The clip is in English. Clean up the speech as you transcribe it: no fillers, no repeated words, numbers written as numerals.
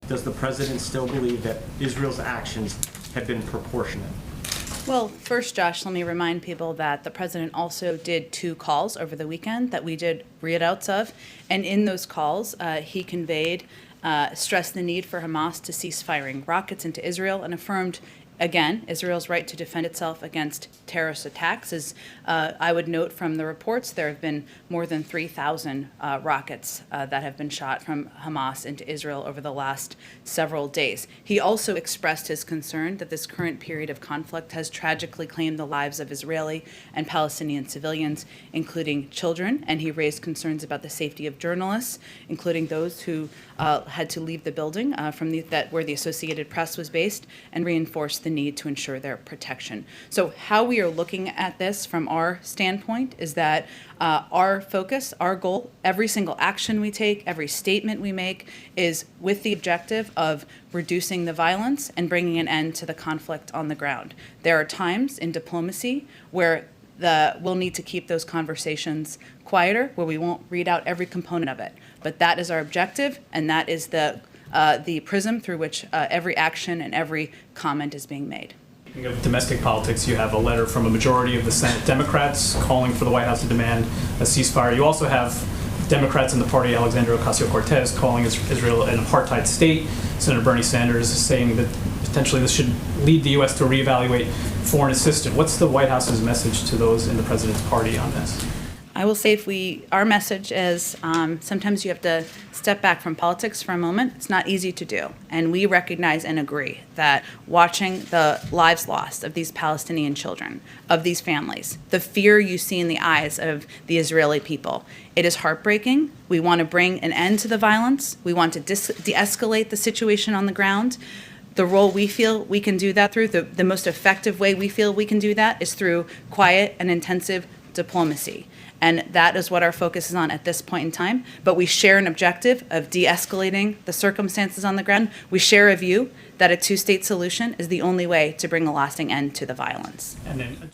Does the president still believe that Israel's actions have been proportionate? Well, first, Josh, let me remind people that the president also did 2 calls over the weekend that we did readouts of. And in those calls, he stressed the need for Hamas to cease firing rockets into Israel and affirmed, again, Israel's right to defend itself against terrorist attacks. As I would note from the reports, there have been more than 3,000 rockets that have been shot from Hamas into Israel over the last several days. He also expressed his concern that this current period of conflict has tragically claimed the lives of Israeli and Palestinian civilians, including children, and he raised concerns about the safety of journalists, including those who had to leave the building where the Associated Press was based, and reinforced the need to ensure their protection. So how we are looking at this from our standpoint is that our focus, our goal, every single action we take, every statement we make is with the objective of reducing the violence and bringing an end to the conflict on the ground. There are times in diplomacy where we'll need to keep those conversations quieter, where we won't read out every component of it. But that is our objective, and that is the prism through which every action and every comment is being made. Speaking of domestic politics, you have a letter from a majority of the Senate Democrats calling for the White House to demand a ceasefire. You also have Democrats in the party, Alexandria Ocasio-Cortez, calling Israel an apartheid state. Senator Bernie Sanders is saying that potentially this should lead the U.S. to reevaluate foreign assistance. What's the White House's message to those in the president's party on this? I will say our message is sometimes you have to step back from politics for a moment. It's not easy to do. And we recognize and agree that watching the lives lost of these Palestinian children, of these families, the fear you see in the eyes of the Israeli people, it is heartbreaking. We want to bring an end to the violence. We want to de-escalate the situation on the ground. The role we feel we can do that through, the most effective way we feel we can do that is through quiet and intensive diplomacy. And that is what our focus is on at this point in time. But we share an objective of de-escalating the circumstances on the ground. We share a view that a 2-state solution is the only way to bring a lasting end to the violence. And then